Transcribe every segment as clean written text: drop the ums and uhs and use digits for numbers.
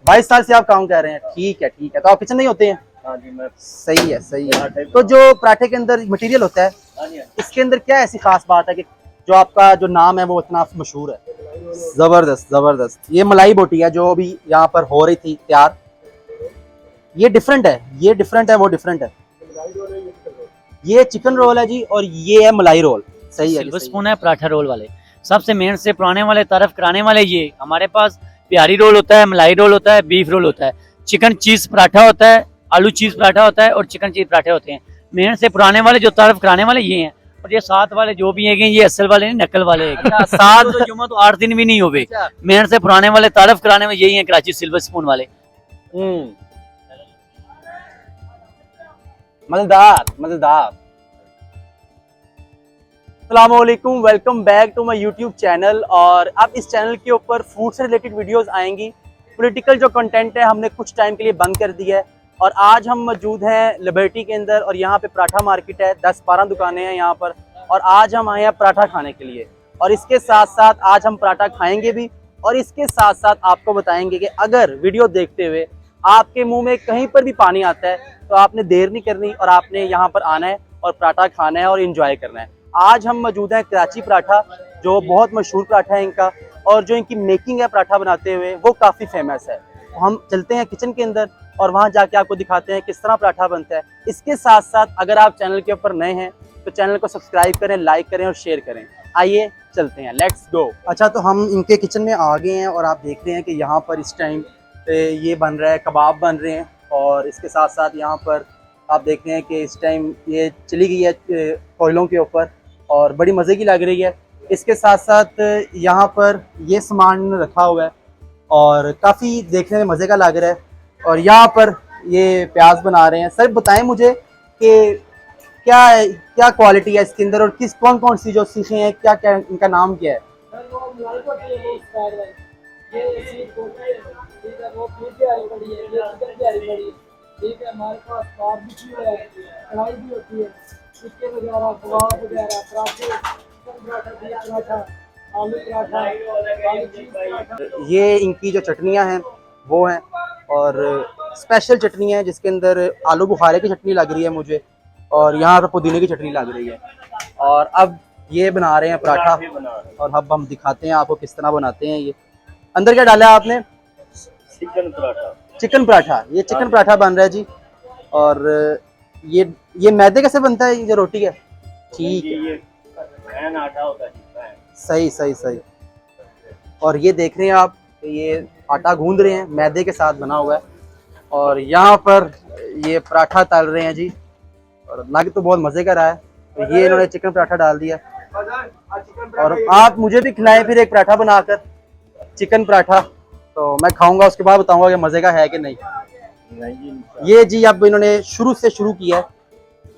22 साल से आप काम कर रहे हैं, ठीक है ठीक है। तो आप किचन नहीं होते हैं? हाँ जी, मैं सही है सही है। तो जो पराठे के अंदर मटेरियल होता है, हाँ जी, इसके अंदर क्या ऐसी खास बात है कि जो आपका जो नाम है वो इतना मशहूर है? जबरदस्त जबरदस्त। ये मलाई बोटी है जो अभी यहाँ पर हो रही थी तैयार। ये डिफरेंट है, ये डिफरेंट है, वो डिफरेंट है। ये चिकन रोल है जी, और ये है मलाई रोल। सही है जी, सिल्वर सही है। स्पून है पराठा रोल वाले, सबसे मेन से पुराने वाले तारीफ कराने वाले। ये हमारे पास प्यारी रोल होता है, मलाई रोल होता है, बीफ रोल होता है, चिकन चीज पराठा होता है, आलू चीज पराठा होता है और चिकन चीज पराठे होते हैं। मेन से पुराने वाले जो तारीफ कराने वाले ये हैं, और ये साथ वाले जो भी हैं ये असल वाले नहीं, नकल वाले हैं। अच्छा, साथ तो जुम्मा तो 8 दिन भी नहीं हो गए। अच्छा। मेन से पुराने वाले तारीफ कराने में यही है कराची सिल्वर स्पून वाले। मजेदार मजेदार। अस्सलामुअलैकुम, welcome back to my YouTube channel. और अब इस चैनल के ऊपर फूड से रिलेटेड वीडियोस आएंगी। पॉलिटिकल जो कंटेंट है हमने कुछ टाइम के लिए बंद कर दिया है। और आज हम मौजूद हैं लिबर्टी के अंदर, और यहाँ पे पराठा मार्केट है, 10-12 दुकानें हैं यहाँ पर। और आज हम आए हैं पराठा खाने के लिए, और इसके साथ साथ आज हम पराठा खाएंगे भी। और इसके साथ साथ आपको बताएंगे कि अगर वीडियो देखते हुए आपके मुंह में कहीं पर भी पानी आता है तो आपने देर नहीं करनी, और आपने यहाँ पर आना है और पराठा खाना है और इंजॉय करना है। आज हम मौजूद हैं कराची पराठा, जो बहुत मशहूर पराठा है इनका, और जो इनकी मेकिंग है पराठा बनाते हुए वो काफ़ी फेमस है। तो हम चलते हैं किचन के अंदर और वहाँ जाके आपको दिखाते हैं किस तरह पराठा बनता है। इसके साथ साथ अगर आप चैनल के ऊपर नए हैं तो चैनल को सब्सक्राइब करें, लाइक करें और शेयर करें। आइए चलते हैं, लेट्स गो। अच्छा, तो हम इनके किचन में आ गए हैं और आप देख रहे हैं कि यहाँ पर इस टाइम ये बन रहा है, कबाब बन रहे हैं। और इसके साथ साथ यहाँ पर आप देख रहे हैं कि इस टाइम ये चली गई है कोयलों के ऊपर, और बड़ी मज़े की लग रही है। इसके साथ साथ यहाँ पर ये सामान रखा हुआ है और काफ़ी देखने में मज़े का लग रहा है। और यहाँ पर ये प्याज बना रहे हैं। सर बताएं मुझे कि क्या क्या क्वालिटी है इसके अंदर, और किस कौन कौन सी जो सीखें हैं, क्या क्या इनका नाम क्या है? ठीक है, हमारे पास बारबेक्यू है, कढ़ाई भी होती है, टिक्के वगैरह, कबाब वगैरह, पराठे, चिकन पराठा, बीफ पराठा, आलू पराठा, आलू चीज़ पराठा। ये इनकी जो चटनियाँ हैं वो हैं, और स्पेशल चटनी है जिसके अंदर आलू बुखारे की चटनी लग रही है मुझे, और यहाँ पर पुदीने की चटनी लग रही है। और अब ये बना रहे हैं पराठा, और अब हम दिखाते हैं आपको किस तरह बनाते हैं। ये अंदर क्या डाला है आपने? चिकन पराठा। चिकन पराठा। ये चिकन पराठा बन रहा है जी। और ये मैदे कैसे बनता है, ये रोटी है? ठीक है, ये पैन आटा होता है जी, पैन। सही सही सही। और ये देख रहे हैं आप, ये आटा गूंद रहे हैं, मैदे के साथ बना हुआ है। और यहाँ पर ये पराठा तल रहे हैं जी, और लग तो बहुत मज़े का रहा है। तो ये इन्होंने चिकन पराठा डाल दिया, और आप मुझे भी खिलाएं फिर एक पराठा बनाकर, चिकन पराठा। तो मैं खाऊंगा, उसके बाद बताऊंगा कि मज़े का है कि नहीं। ये जी अब इन्होंने शुरू से शुरू किया है,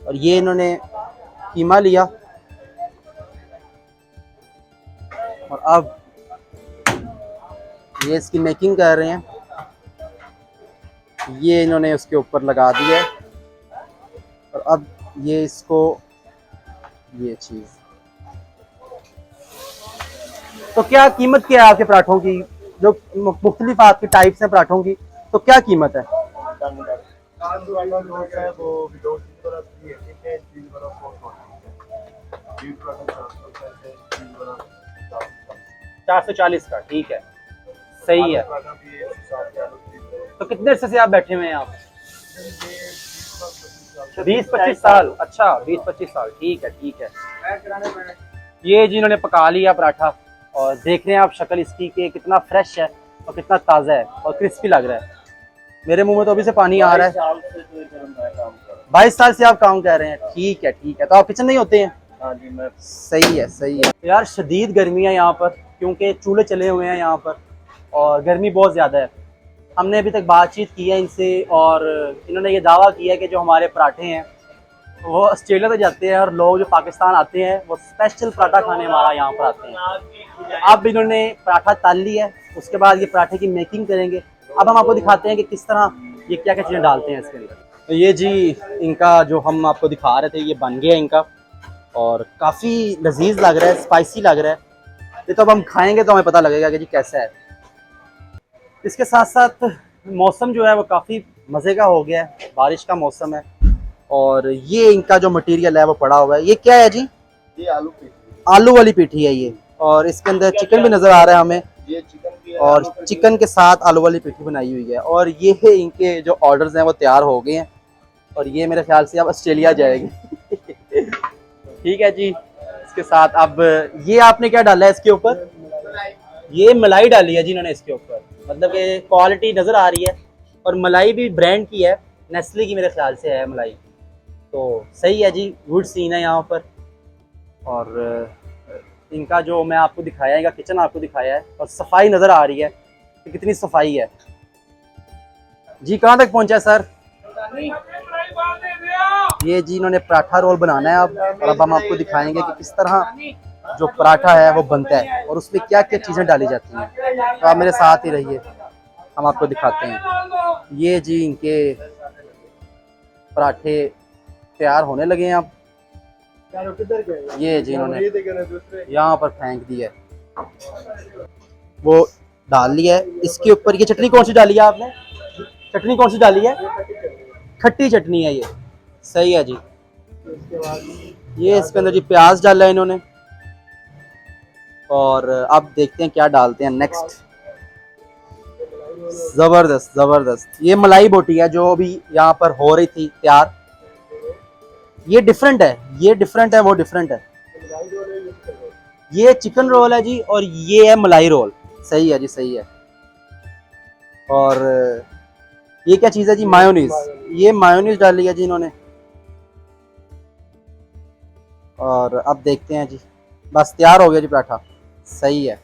और ये इन्होंने कीमा लिया, और अब ये इसकी मेकिंग कर रहे हैं। ये इन्होंने उसके ऊपर लगा दिया है, और अब ये इसको, ये चीज़। तो क्या कीमत क्या है आपके पराठों की, जो मुख्तलिफ आपकी टाइप्स हैं पराठों की, तो क्या कीमत है? $440 का, ठीक है, सही है। तो कितने अरसे से आप बैठे हुए हैं आप? 20-25 साल। अच्छा, 20-25 साल, ठीक है ठीक है। ये जी इन्होंने पका लिया पराठा, और देख रहे हैं आप शक्ल इसकी कि कितना फ्रेश है और कितना ताज़ा है और क्रिस्पी लग रहा है। मेरे मुंह में तो अभी से पानी आ रहा है। 22 साल से आप काम कर रहे हैं, ठीक है ठीक है। तो आप किचन नहीं होते हैं? हाँ जी, मैं सही है सही है। यार शदीद गर्मी है यहाँ पर, क्योंकि चूल्हे चले हुए हैं यहाँ पर, और गर्मी बहुत ज़्यादा है। हमने अभी तक बातचीत की है इनसे, और इन्होंने ये दावा किया है कि जो हमारे पराठे हैं वो ऑस्ट्रेलिया तो जाते हैं, और लोग जो पाकिस्तान आते हैं वो स्पेशल पराठा खाने हमारा यहाँ पर आते हैं। अब इन्होंने पराठा तल लिया है, उसके बाद ये पराठे की मेकिंग करेंगे। अब हम आपको दिखाते हैं कि किस तरह ये क्या क्या चीज़ें डालते हैं इसके अंदर। तो ये जी इनका जो हम आपको दिखा रहे थे ये बन गया इनका, और काफ़ी लजीज लग रहा है, स्पाइसी लग रहा है। ये तो अब हम खाएंगे तो हमें पता लगेगा कि जी कैसा है। इसके साथ साथ मौसम जो है वो काफ़ी मज़े का हो गया है, बारिश का मौसम है। और ये इनका जो मटेरियल है वो पड़ा हुआ है, ये क्या है जी? ये आलू पीठी, आलू वाली पीठी है ये, और इसके अंदर चिकन भी नज़र आ रहा है हमें, ये चिकन की है, और आलू पीठी। चिकन के साथ आलू वाली पीठी बनाई हुई है। और ये है इनके जो ऑर्डर्स हैं वो तैयार हो गए हैं, और ये मेरे ख्याल से अब ऑस्ट्रेलिया जाएगी। ठीक है जी। इसके साथ अब ये आपने क्या डाला है इसके ऊपर? ये मलाई डाली है जी इन्होंने इसके ऊपर, मतलब कि क्वालिटी नज़र आ रही है, और मलाई भी ब्रांड की है, नेस्ले की मेरे ख्याल से है मलाई। तो सही है जी, गुड सीन है यहाँ पर। और इनका जो मैं आपको दिखाया है, इनका किचन आपको दिखाया है, और सफाई नज़र आ रही है कि कितनी सफाई है जी। कहाँ तक पहुँचा है सर? ये जी इन्होंने पराठा रोल बनाना है अब, और अब हम आपको दिखाएंगे कि किस तरह जो पराठा है वो बनता है और उसमें क्या क्या चीज़ें डाली जाती हैं। तो आप मेरे साथ ही रहिए, हम आपको दिखाते हैं। ये जी इनके पराठे तैयार होने लगे हैं अब। ये जी इन्होंने यहाँ पर फेंक दिया है, वो डाल लिया है इसके ऊपर। ये चटनी कौन सी डाली है आपने? चटनी कौन सी डाली है? खट्टी चटनी है ये, सही है जी। ये इसके अंदर जी प्याज डाला है इन्होंने, और अब देखते हैं क्या डालते हैं नेक्स्ट। जबरदस्त जबरदस्त। ये मलाई बोटी है जो अभी यहाँ पर हो रही थी तैयार। ये डिफरेंट है, ये डिफरेंट है, वो डिफरेंट है। ये चिकन रोल है जी, और ये है मलाई रोल। सही है जी, सही है। और ये क्या चीज़ है जी? मायोनीज। ये मायोनीज डाली है जी इन्होंने, और अब देखते हैं जी। बस तैयार हो गया जी पराठा। सही है,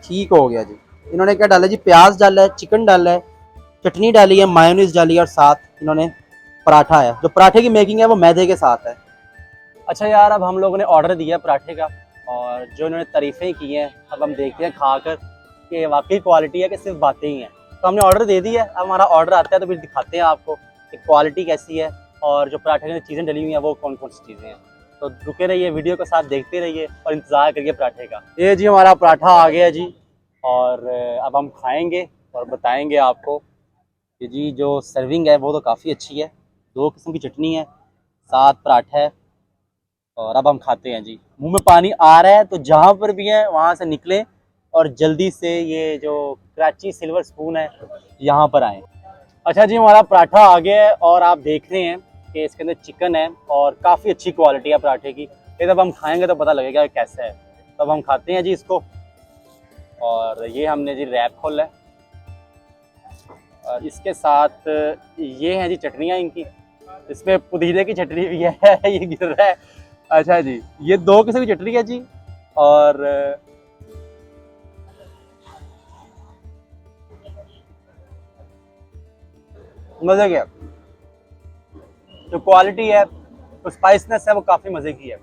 ठीक हो गया जी। इन्होंने क्या डाला जी? प्याज डाला है, चिकन डाला है, चटनी डाली है, मायोनीज डाली है, और साथ इन्होंने पराठा है। जो पराठे की मेकिंग है वो मैदे के साथ है। अच्छा यार, अब हम लोगों ने ऑर्डर दिया पराठे का, और जो इन्होंने तारीफ़ें की हैं अब हम देखते हैं खाकर कि वाकई क्वालिटी है कि सिर्फ बातें ही हैं। तो हमने ऑर्डर दे दिया है, अब हमारा ऑर्डर आता है तो फिर दिखाते हैं आपको कि क्वालिटी कैसी है और जो पराठे में चीज़ें डली हुई हैं वो कौन कौन सी चीज़ें हैं। तो रुके रहिए, वीडियो को साथ देखते रहिए और इंतज़ार करिए पराठे का। ये जी हमारा पराठा आ गया जी, और अब हम खाएँगे और बताएँगे आपको कि जी जो सर्विंग है वो तो काफ़ी अच्छी है। 2 किस्म की चटनी है, साथ पराठा है, और अब हम खाते हैं जी। मुंह में पानी आ रहा है, तो जहाँ पर भी है वहाँ से निकलें और जल्दी से ये जो कराची सिल्वर स्पून है यहाँ पर आएँ। अच्छा जी, हमारा पराठा आ गया है, और आप देख रहे हैं कि इसके अंदर चिकन है और काफ़ी अच्छी क्वालिटी है पराठे की। ये जब हम खाएँगे तो पता लगेगा कैसा है। तब हम खाते हैं जी इसको। और ये हमने जी रैप खोला है, और इसके साथ ये हैं जी चटनियाँ इनकी। इसमें पुदीने की चटनी भी है। ये गिर रहा है। अच्छा जी, ये 2 किस्म की चटनी है जी, और मज़े के जो क्वालिटी है, तो स्पाइसनेस है वो काफ़ी मज़े की है।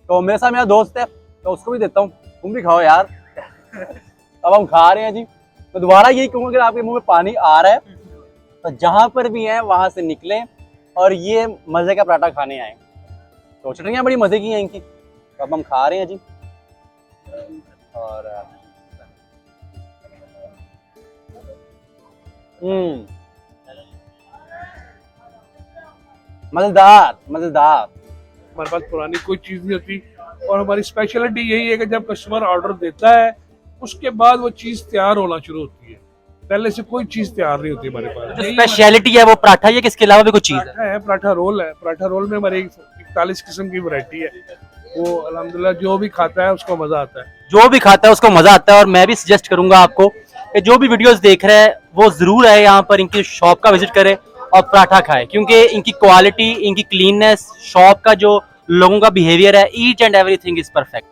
तो मेरे साथ मेरा दोस्त है, तो उसको भी देता हूँ, तुम भी खाओ यार। अब हम खा रहे हैं जी। तो दोबारा यही कहूँगा, अगर आपके मुंह में पानी आ रहा है तो जहाँ पर भी हैं वहाँ से निकलें और ये मज़े का पराठा खाने आए। तो चटनियाँ बड़ी मज़े की हैं इनकी। तो अब हम खा रहे हैं जी, और मज़ेदार मज़ेदार। हमारे पास पुरानी कोई चीज़ नहीं होती, और हमारी स्पेशलिटी यही है कि जब कस्टमर ऑर्डर देता है उसके बाद वो चीज़ तैयार होना शुरू होती है। पहले से कोई चीज़ तैयार नहीं होती हमारे पास। जो स्पेशलिटी है वो पराठा है, किसके अलावा भी कुछ चीज़ है? पराठा है, पराठा रोल है। पराठा रोल में हमारी 41 किस्म की वैरायटी है। वो अल्हम्दुलिल्लाह जो भी खाता है उसको मज़ा आता है। जो भी खाता है उसको मज़ा आता है। और मैं भी सजेस्ट करूंगा आपको कि जो भी वीडियोस देख रहे हैं वो ज़रूर आए यहाँ पर, इनकी शॉप का विजिट करें और पराठा खाएं, क्योंकि इनकी क्वालिटी, इनकी क्लीननेस, शॉप का जो लोगों का बिहेवियर है, each and everything is perfect.